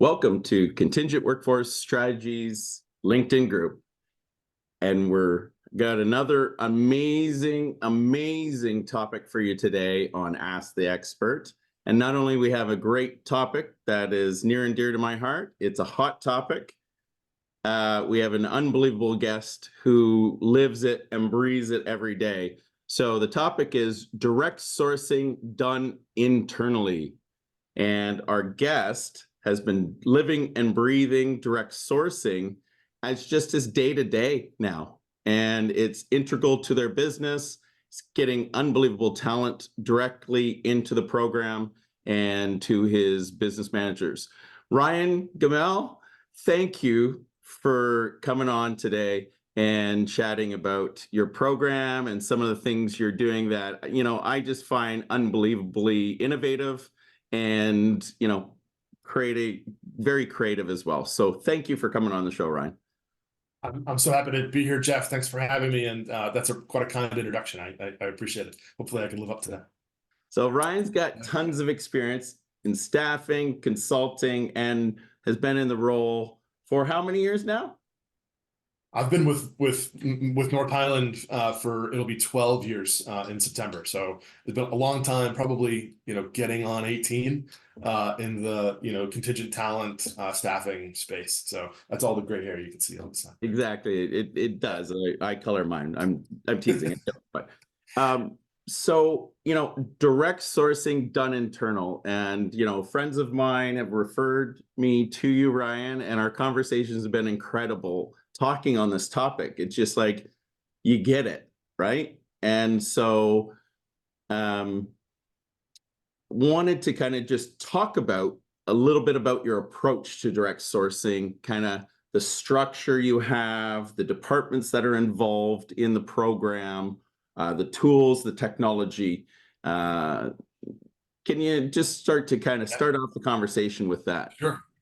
Welcome to Contingent Workforce Strategies LinkedIn group. And we're got another amazing topic for you today on Ask the Expert. And not only we have a great topic that is near and dear to my heart, it's a hot topic. We have an unbelievable guest who lives it and breathes it every day. So the topic is direct sourcing done internally. And our guest has been living and breathing direct sourcing as just his day-to-day now. And it's integral to their business. It's getting unbelievable talent directly into the program and to his business managers. Ryan Gemmill, thank you for coming on today and chatting about your program and some of the things you're doing that, I just find unbelievably innovative and, very creative as well. So thank you for coming on the show, Ryan. I'm so happy to be here, Jeff. Thanks for having me. And that's quite a kind introduction. I appreciate it. Hopefully I can live up to that. So Ryan's got tons of experience in staffing, consulting, and has been in the role for how many years now? I've been with North Highland it'll be 12 years in September. So it's been a long time, probably, getting on 18 in the, contingent talent staffing space. So that's all the gray hair you can see on the side. Exactly. It does. I color mine. I'm teasing it. But so, direct sourcing done internal, and, friends of mine have referred me to you, Ryan, and our conversations have been incredible talking on this topic. It's just like, you get it, right? And so wanted to kind of just talk about a little bit about your approach to direct sourcing, kind of the structure you have, the departments that are involved in the program, the tools, the technology. Can you just start to kind of start off the conversation with that?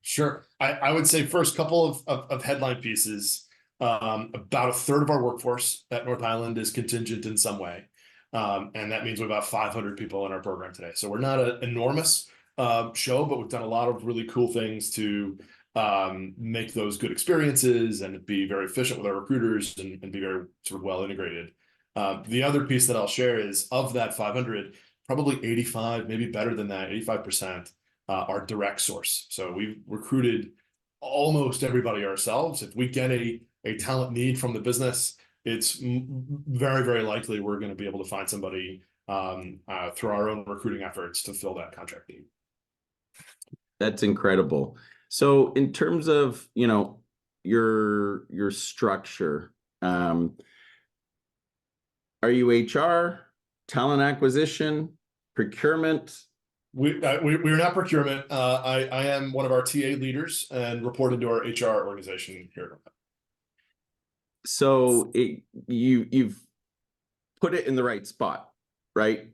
Sure. I would say first couple of headline pieces. About a third of our workforce at North Highland is contingent in some way. And that means we have about 500 people in our program today. So we're not an enormous show, but we've done a lot of really cool things to make those good experiences and be very efficient with our recruiters and be very sort of well integrated. The other piece that I'll share is of that 500, probably 85, maybe better than that, 85% are direct source. So we've recruited almost everybody ourselves. If we get a talent need from the business, it's very, very likely we're going to be able to find somebody through our own recruiting efforts to fill that contract need. That's incredible. So in terms of, your structure, are you HR, talent acquisition, procurement? We're not procurement. I am one of our TA leaders and report into our HR organization here. So you've put it in the right spot, right?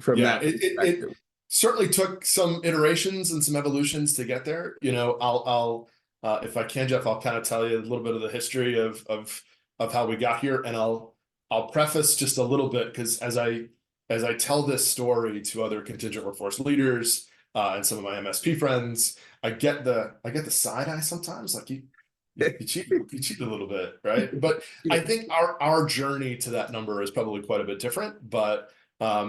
It certainly took some iterations and some evolutions to get there. I'll if I can, Jeff, I'll kind of tell you a little bit of the history of how we got here, and I'll preface just a little bit, because as I tell this story to other contingent workforce leaders and some of my MSP friends, I get the side eye sometimes, like you cheat a little bit, right? But I think our journey to that number is probably quite a bit different. But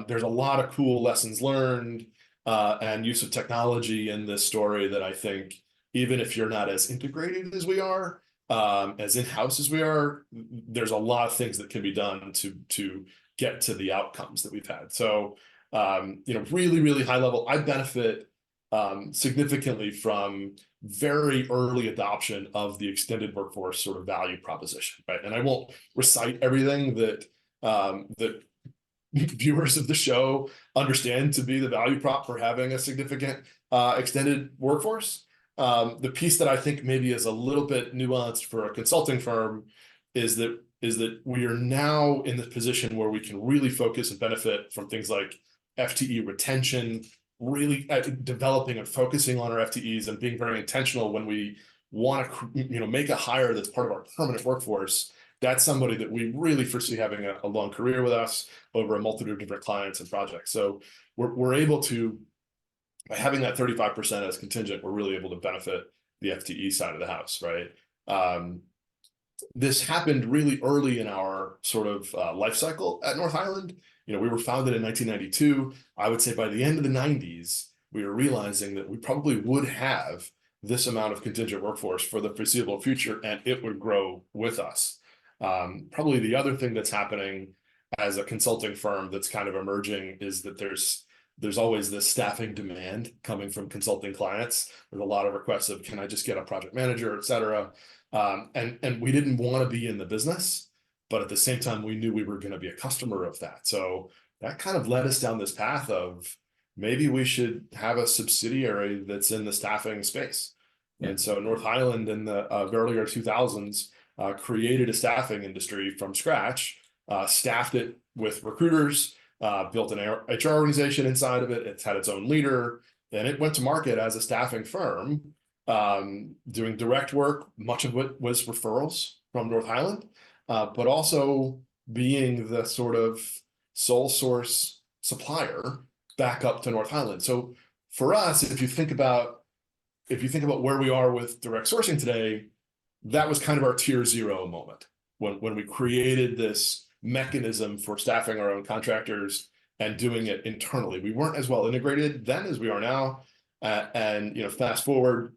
there's a lot of cool lessons learned and use of technology in this story that I think, even if you're not as integrated as we are, as in-house as we are, there's a lot of things that can be done to get to the outcomes that we've had. So, really, really high level, I benefit significantly from very early adoption of the extended workforce sort of value proposition, right? And I won't recite everything that that viewers of the show understand to be the value prop for having a significant extended workforce. The piece that I think maybe is a little bit nuanced for a consulting firm is that we are now in the position where we can really focus and benefit from things like FTE retention, really developing and focusing on our FTEs and being very intentional when we want to make a hire that's part of our permanent workforce. That's somebody that we really foresee having a long career with us over a multitude of different clients and projects. So we're able to by having that 35% as contingent, we're really able to benefit the FTE side of the house, right? This happened really early in our sort of life cycle at North Highland. You know, we were founded in 1992. I would say by the end of the 90s, we were realizing that we probably would have this amount of contingent workforce for the foreseeable future, and it would grow with us. Probably the other thing that's happening as a consulting firm that's kind of emerging is that there's always this staffing demand coming from consulting clients. There's a lot of requests of, can I just get a project manager, et cetera. And we didn't want to be in the business, but at the same time, we knew we were going to be a customer of that. So that kind of led us down this path of maybe we should have a subsidiary that's in the staffing space. Yeah. And so North Highland in the earlier 2000s created a staffing industry from scratch, staffed it with recruiters, built an HR organization inside of it. It's had its own leader, and it went to market as a staffing firm, doing direct work. Much of it was referrals from North Highland, but also being the sort of sole source supplier back up to North Highland. So for us, if you think about where we are with direct sourcing today, that was kind of our tier 0 moment when we created this mechanism for staffing our own contractors and doing it internally. We weren't as well integrated then as we are now. And you know, fast forward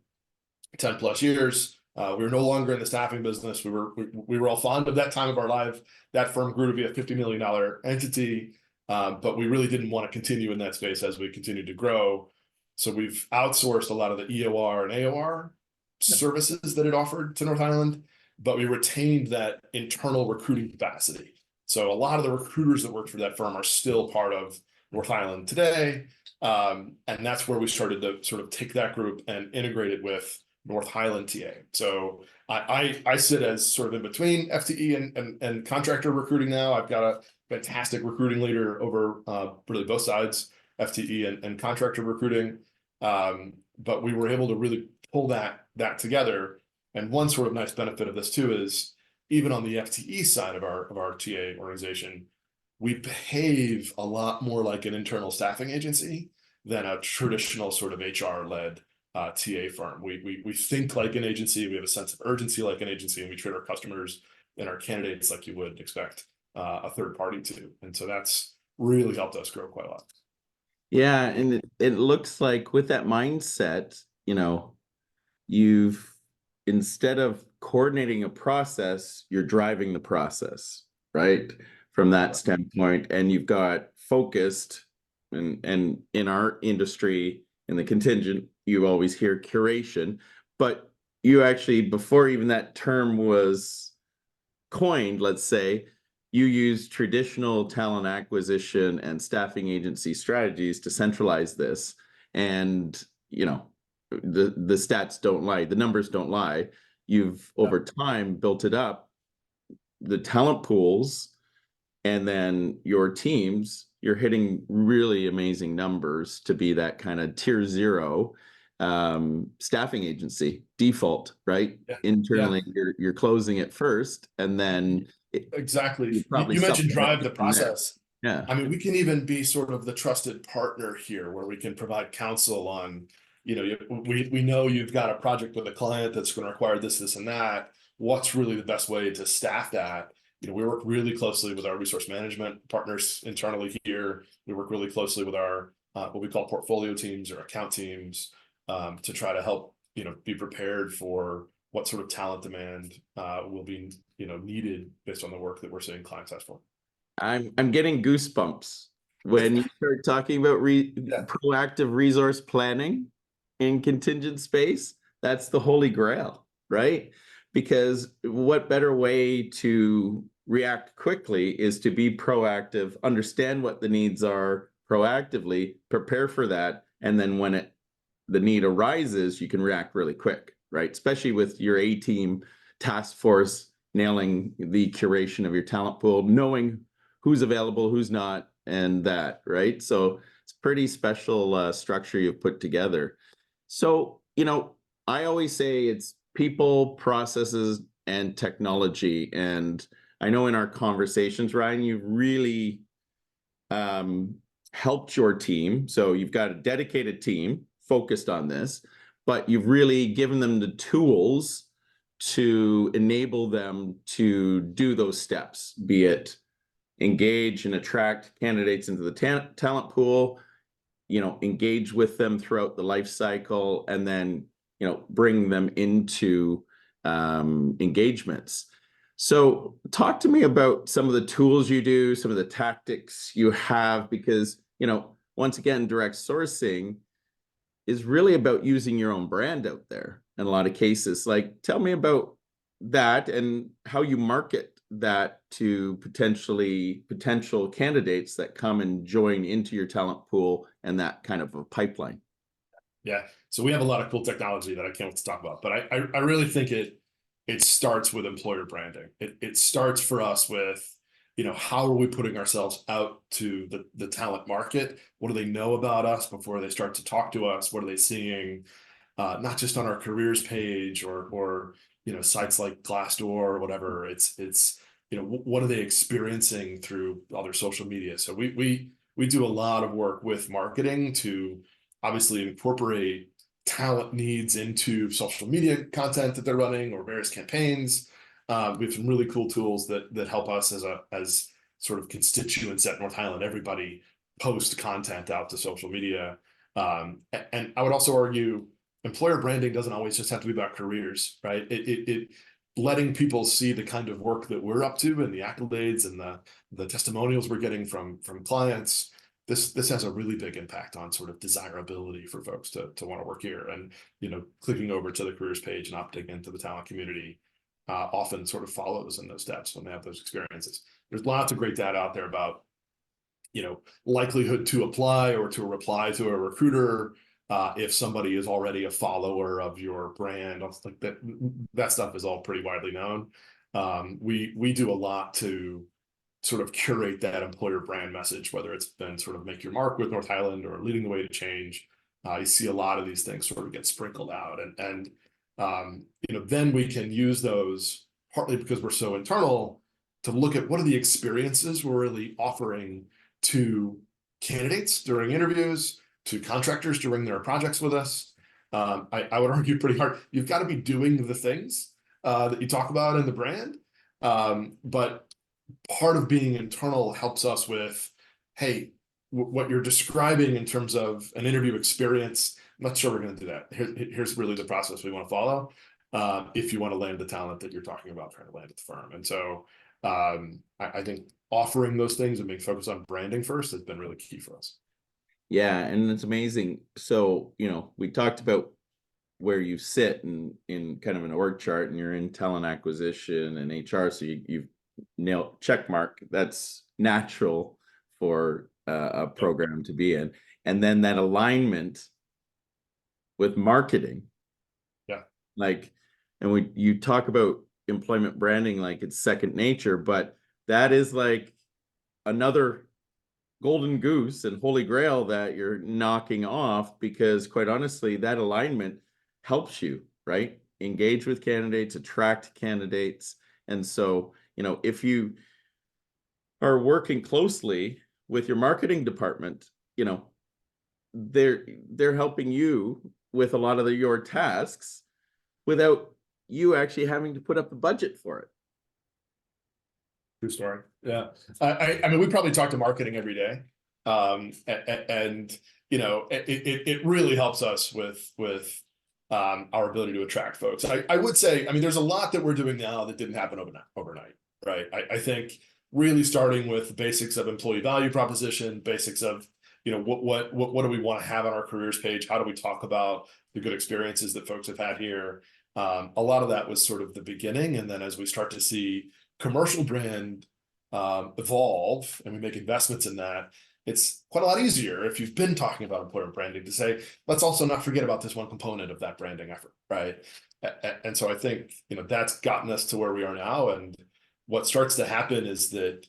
10 plus years, we were no longer in the staffing business. We were all fond of that time of our life. That firm grew to be a $50 million entity, but we really didn't want to continue in that space as we continued to grow. So we've outsourced a lot of the EOR and AOR services that it offered to North Highland, but we retained that internal recruiting capacity. So a lot of the recruiters that worked for that firm are still part of North Highland today. And that's where we started to sort of take that group and integrate it with North Highland TA. So I sit as sort of in between FTE and contractor recruiting now. I've got a fantastic recruiting leader over really both sides, FTE and contractor recruiting. But we were able to really pull that together. And one sort of nice benefit of this too is even on the FTE side of our TA organization, we behave a lot more like an internal staffing agency than a traditional sort of HR-led TA firm. We think like an agency, we have a sense of urgency like an agency, and we treat our customers and our candidates like you would expect a third party to. And so that's really helped us grow quite a lot. Yeah, and it looks like with that mindset, you know, you've, instead of coordinating a process, you're driving the process, right? From that standpoint, and you've got focused, and in our industry, in the contingent, you always hear curation, but you actually, before even that term was coined, let's say, you use traditional talent acquisition and staffing agency strategies to centralize this. And, you know, the stats don't lie, the numbers don't lie. You've over time built it up, the talent pools, and then your teams, you're hitting really amazing numbers to be that kind of tier 0 staffing agency default, right? Yeah. Internally, yeah. You're closing it first, and then exactly. You mentioned drive the process. Yeah. I mean, we can even be sort of the trusted partner here, where we can provide counsel on, you know, we know you've got a project with a client that's going to require this, and that. What's really the best way to staff that? You know, we work really closely with our resource management partners internally here. We work really closely with our what we call portfolio teams or account teams to try to help, you know, be prepared for what sort of talent demand will be, you know, needed based on the work that we're seeing clients ask for. I'm getting goosebumps when you start talking about proactive resource planning in contingent space. That's the holy grail, right? Because what better way to react quickly is to be proactive, understand what the needs are proactively, prepare for that, and then when the need arises, you can react really quick, right? Especially with your A-team task force nailing the curation of your talent pool, knowing who's available, who's not, and that, right? So it's pretty special structure you've put together. So, you know, I always say it's people, processes, and technology. And I know in our conversations, Ryan, you've really helped your team. So you've got a dedicated team focused on this, but you've really given them the tools to enable them to do those steps, be it engage and attract candidates into the talent pool, engage with them throughout the life cycle, and then, bring them into engagements. So talk to me about some of the tools you do, some of the tactics you have, because, once again, direct sourcing is really about using your own brand out there in a lot of cases. Like, tell me about that and how you market that to potential candidates that come and join into your talent pool and that kind of a pipeline. Yeah. So we have a lot of cool technology that I can't wait to talk about, but I really think it starts with employer branding. It starts for us with, how are we putting ourselves out to the talent market? What do they know about us before they start to talk to us? What are they seeing? Not just on our careers page or sites like Glassdoor or whatever. It's what are they experiencing through other social media? So we do a lot of work with marketing to obviously incorporate talent needs into social media content that they're running or various campaigns. We have some really cool tools that help us as sort of constituents at North Highland. Everybody post content out to social media. And I would also argue employer branding doesn't always just have to be about careers, right? It letting people see the kind of work that we're up to and the accolades and the testimonials we're getting from clients. This has a really big impact on sort of desirability for folks to want to work here. And clicking over to the careers page and opting into the talent community often sort of follows in those steps when they have those experiences. There's lots of great data out there about likelihood to apply or to reply to a recruiter if somebody is already a follower of your brand. Like that stuff is all pretty widely known. We do a lot to sort of curate that employer brand message, whether it's been sort of make your mark with North Highland or leading the way to change. You see a lot of these things sort of get sprinkled out, and then we can use those partly because we're so internal to look at what are the experiences we're really offering to candidates during interviews, to contractors during their projects with us. I would argue pretty hard. You've got to be doing the things that you talk about in the brand, but part of being internal helps us with, hey, what you're describing in terms of an interview experience, I'm not sure we're going to do that. Here's really the process we want to follow if you want to land the talent that you're talking about trying to land at the firm. And so I think offering those things and being focused on branding first has been really key for us. Yeah, and it's amazing. So, we talked about where you sit in kind of an org chart, and you're in talent acquisition and HR. So you've nailed check mark. That's natural for a program to be in. And then that alignment with marketing. Yeah. And you talk about employment branding like it's second nature, but that is like another golden goose and holy grail that you're knocking off, because quite honestly, that alignment helps you, right? Engage with candidates, attract candidates. And so, if you are working closely with your marketing department, they're helping you with a lot of your tasks without you actually having to put up the budget for it. True story. Yeah. I mean, we probably talk to marketing every day. And it really helps us with our ability to attract folks. I would say, I mean, there's a lot that we're doing now that didn't happen overnight, right? I think really starting with the basics of employee value proposition, basics of, what do we want to have on our careers page? How do we talk about the good experiences that folks have had here? A lot of that was sort of the beginning. And then as we start to see commercial brand evolve and we make investments in that, it's quite a lot easier if you've been talking about employer branding to say, let's also not forget about this one component of that branding effort, right? And so I think, that's gotten us to where we are now. And what starts to happen is that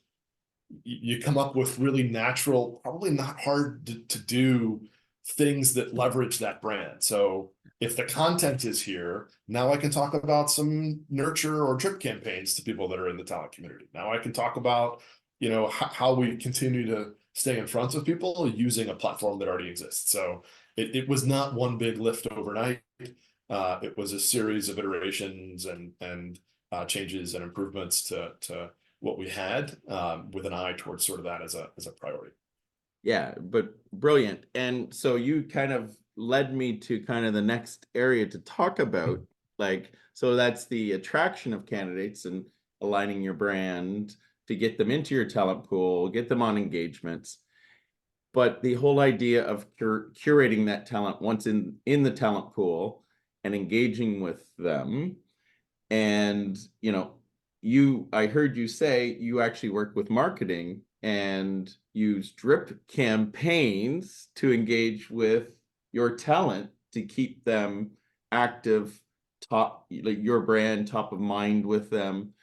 you come up with really natural, probably not hard to do things that leverage that brand. So if the content is here, now I can talk about some nurture or drip campaigns to people that are in the talent community. Now I can talk about, how we continue to stay in front of people using a platform that already exists. So it was not one big lift overnight. It was a series of iterations and changes and improvements to what we had, with an eye towards sort of that as a priority. Yeah, but brilliant. And so you kind of led me to kind of the next area to talk about, like, so that's the attraction of candidates and aligning your brand to get them into your talent pool, get them on engagements. But the whole idea of curating that talent once in the talent pool and engaging with them. And, you know, I heard you say you actually work with marketing and use drip campaigns to engage with your talent to keep them active, top, like your brand top of mind with them,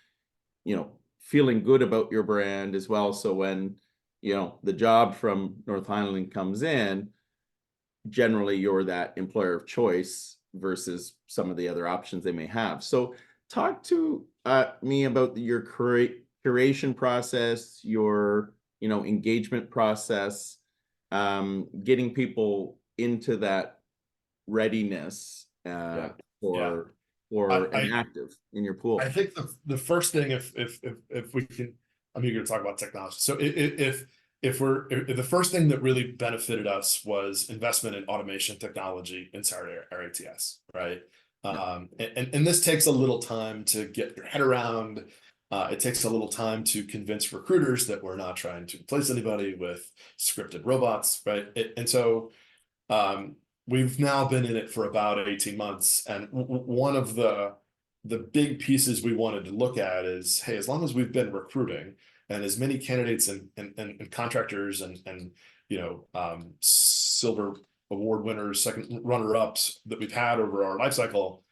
you know, feeling good about your brand as well. So when, you know, the job from North Highland comes in, generally you're that employer of choice versus some of the other options they may have. So talk to me about your curation process, your, you know, engagement process, getting people into that readiness for an active in your pool. I think the first thing, if we can, I'm eager to talk about technology. So if the first thing that really benefited us was investment in automation technology inside our ATS, right? And this takes a little time to get your head around. It takes a little time to convince recruiters that we're not trying to replace anybody with scripted robots, right? And so we've now been in it for about 18 months, and one of the big pieces we wanted to look at is, hey, as long as we've been recruiting and as many candidates and contractors and you know, silver award winners, second runner-ups that we've had over our life cycle,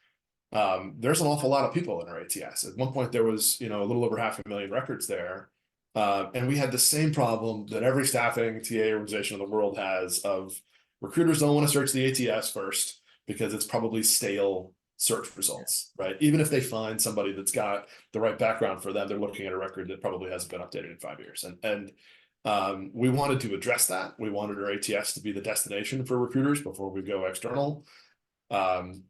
there's an awful lot of people in our ATS. At one point there was, you know, a little over 500,000 records there. And we had the same problem that every staffing TA organization in the world has of recruiters don't want to search the ATS first because it's probably stale search results, right? Even if they find somebody that's got the right background for them, they're looking at a record that probably hasn't been updated in 5 years. And we wanted to address that. We wanted our ATS to be the destination for recruiters before we go external. And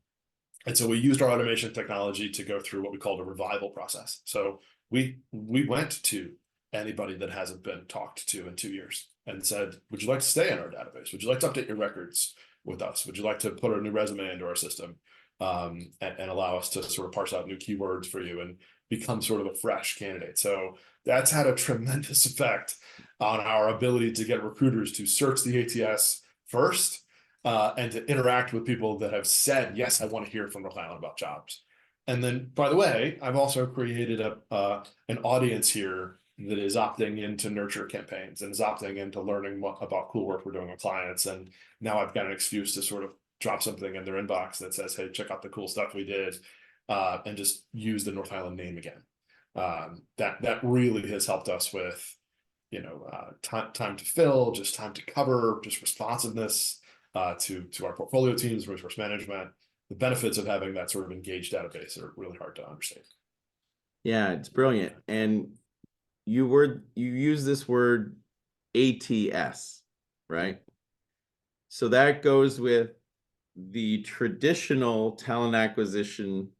so we used our automation technology to go through what we called a revival process. So we went to anybody that hasn't been talked to in 2 years and said, would you like to stay in our database? Would you like to update your records with us? Would you like to put a new resume into our system, and allow us to sort of parse out new keywords for you and become sort of a fresh candidate? So that's had a tremendous effect on our ability to get recruiters to search the ATS first, and to interact with people that have said, yes, I want to hear from North Highland about jobs. And then, by the way, I've also created an audience here that is opting into nurture campaigns and is opting into learning about cool work we're doing with clients. And now I've got an excuse to sort of drop something in their inbox that says, hey, check out the cool stuff we did, and just use the North Highland name again. That really has helped us with, you know, time to fill, just time to cover, just responsiveness to our portfolio teams, resource management. The benefits of having that sort of engaged database are really hard to understand. Yeah, it's brilliant. And you use this word ATS, right? So that goes with the traditional talent acquisition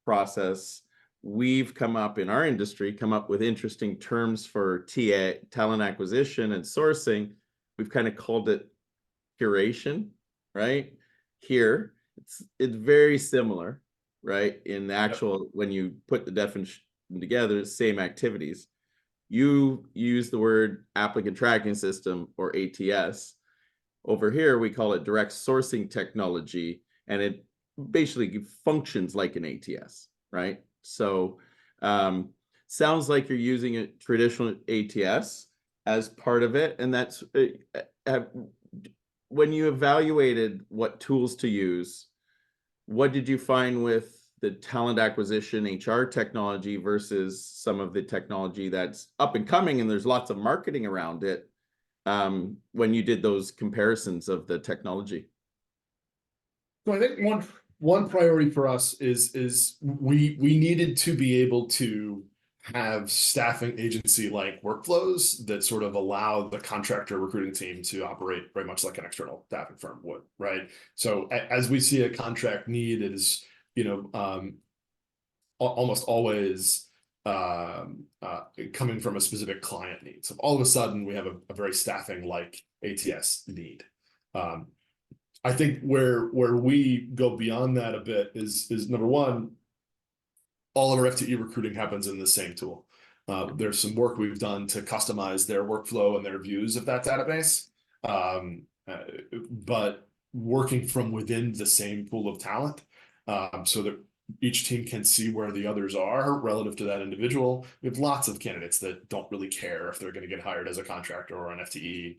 process. We've come up in our industry, come up with interesting terms for TA, talent acquisition and sourcing. We've kind of called it curation, right? Here, it's very similar, right? In the actual, when you put the definition together, same activities. You use the word applicant tracking system or ATS. Over here, we call it direct sourcing technology, and it basically functions like an ATS, right? So sounds like you're using a traditional ATS as part of it. And that's when you evaluated what tools to use, what did you find with the talent acquisition HR technology versus some of the technology that's up and coming and there's lots of marketing around it, when you did those comparisons of the technology? So I think one priority for us is we needed to be able to have staffing agency like workflows that sort of allow the contractor recruiting team to operate very much like an external staffing firm would, right? So as we see a contract need, it is, almost always coming from a specific client need. So all of a sudden we have a very staffing like ATS need. I think where we go beyond that a bit is number one, all of our FTE recruiting happens in the same tool. There's some work we've done to customize their workflow and their views of that database. But working from within the same pool of talent, so that each team can see where the others are relative to that individual. We have lots of candidates that don't really care if they're going to get hired as a contractor or an FTE.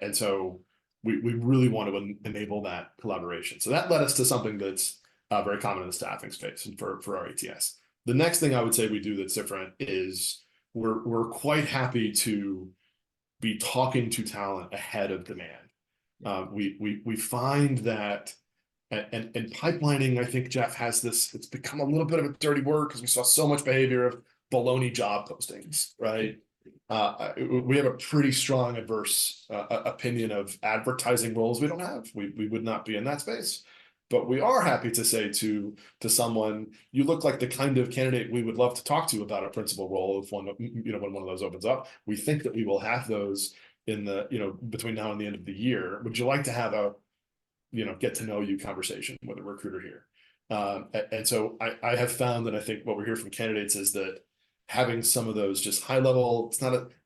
And so we really want to enable that collaboration. So that led us to something that's very common in the staffing space and for our ATS. The next thing I would say we do that's different is we're quite happy to be talking to talent ahead of demand. We find that, and pipelining, I think Jeff has this, it's become a little bit of a dirty word because we saw so much behavior of baloney job postings, right? We have a pretty strong adverse opinion of advertising roles we don't have. We would not be in that space. But we are happy to say to someone, you look like the kind of candidate we would love to talk to about a principal role if one, when one of those opens up. We think that we will have those in the, between now and the end of the year. Would you like to have a, get to know you conversation with a recruiter here? And so I have found that I think what we hear from candidates is that having some of those just high level,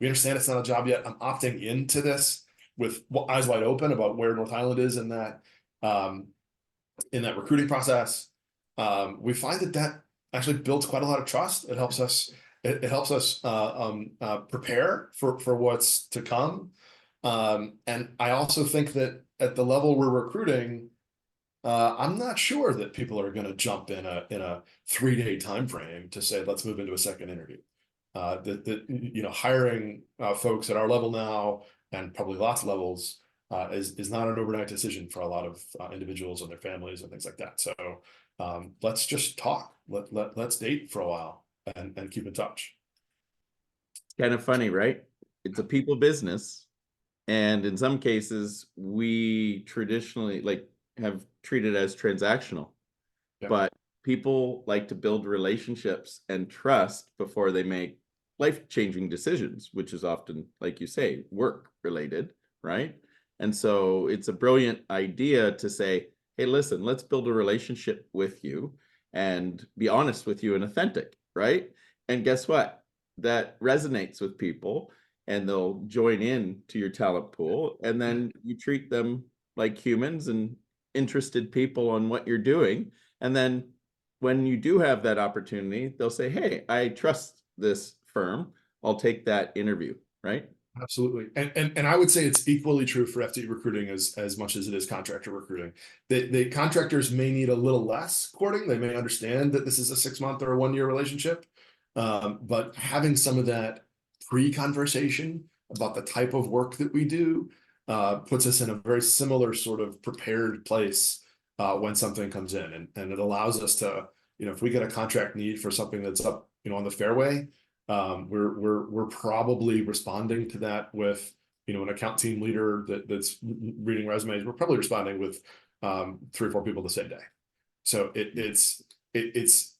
we understand it's not a job yet. I'm opting into this with eyes wide open about where North Highland is in that recruiting process. We find that actually builds quite a lot of trust. It helps us prepare for what's to come. And I also think that at the level we're recruiting, I'm not sure that people are going to jump in a 3-day time frame to say, let's move into a second interview. Hiring folks at our level now, and probably lots of levels, is not an overnight decision for a lot of individuals and their families and things like that. So let's just talk. Let's date for a while and keep in touch. Kind of funny, right? It's a people business. And in some cases, we traditionally have treated as transactional. Yeah. But people like to build relationships and trust before they make life-changing decisions, which is often, like you say, work related, right? And so it's a brilliant idea to say, hey, listen, let's build a relationship with you and be honest with you and authentic, right? And guess what? That resonates with people and they'll join in to your talent pool. And then you treat them like humans and interested people on what you're doing. And then when you do have that opportunity, they'll say, hey, I trust this firm. I'll take that interview, right? Absolutely. And I would say it's equally true for FTE recruiting as much as it is contractor recruiting. The contractors may need a little less courting. They may understand that this is a 6-month or a 1-year relationship. But having some of that pre-conversation about the type of work that we do puts us in a very similar sort of prepared place when something comes in. And it allows us to, if we get a contract need for something that's up, on the fairway, we're probably responding to that with, an account team leader that's reading resumes. We're probably responding with 3 or 4 people the same day. So it's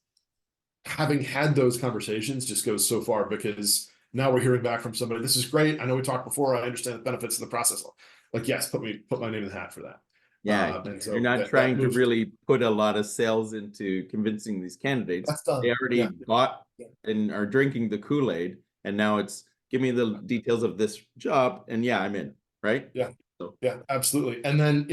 having had those conversations just goes so far, because now we're hearing back from somebody, this is great. I know we talked before. I understand the benefits of the process. Like, yes, put my name in the hat for that. Yeah, and so you're not trying to really put a lot of sales into convincing these candidates. That's done. They already bought and are drinking the Kool-Aid, and now it's give me the details of this job, and yeah, I'm in, right? Yeah, so. Yeah, absolutely. And then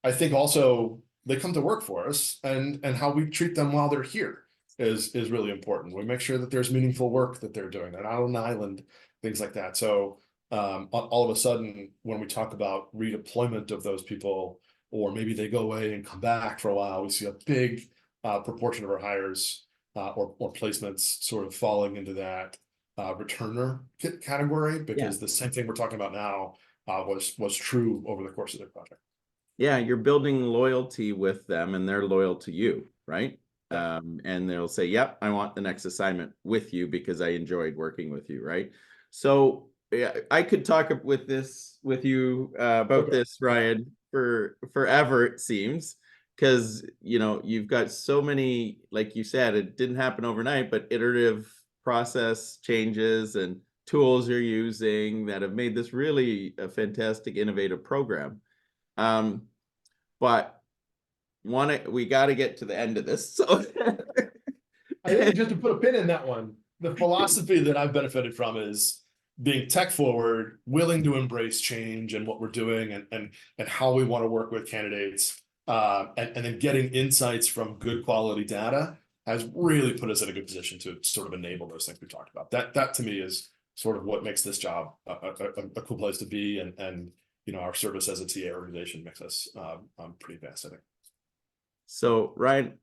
I think also they come to work for us, and how we treat them while they're here is really important. We make sure that there's meaningful work that they're doing. They're not on the island, things like that. So all of a sudden, when we talk about redeployment of those people, or maybe they go away and come back for a while, we see a big proportion of our hires or placements sort of falling into that returner category, because the same thing we're talking about now was true over the course of their project. Yeah, you're building loyalty with them and they're loyal to you, right? And they'll say, yep, I want the next assignment with you because I enjoyed working with you, right? So yeah, I could talk with you about this, Ryan, for forever, it seems, because you've got so many, like you said, it didn't happen overnight, but iterative process changes and tools you're using that have made this really a fantastic, innovative program. But we got to get to the end of this. So I think just to put a pin in that one, the philosophy that I've benefited from is being tech forward, willing to embrace change and what we're doing and how we want to work with candidates, and then getting insights from good quality data has really put us in a good position to sort of enable those things we talked about. That to me is sort of what makes this job a cool place to be, and our service as a TA organization makes us pretty advanced, I think. So Ryan,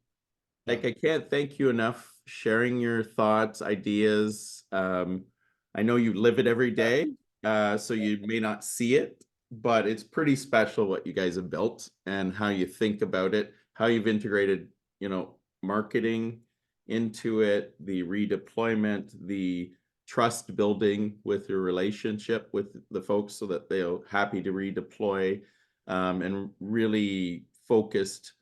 like, I can't thank you enough sharing your thoughts, ideas. I know you live it every day, so you may not see it, but it's pretty special what you guys have built and how you think about it, how you've integrated, marketing into it, the redeployment, the trust building with your relationship with the folks so that they're happy to redeploy, and really focused,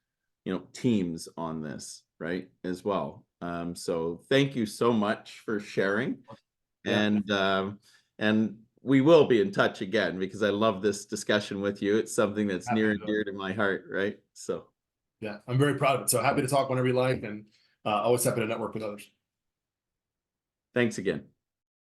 teams on this, right, as well. So thank you so much for sharing. Yeah. And we will be in touch again because I love this discussion with you. It's something that's near and dear to my heart, right? So yeah, I'm very proud of it. So happy to talk whenever you like, and always happy to network with others. Thanks again.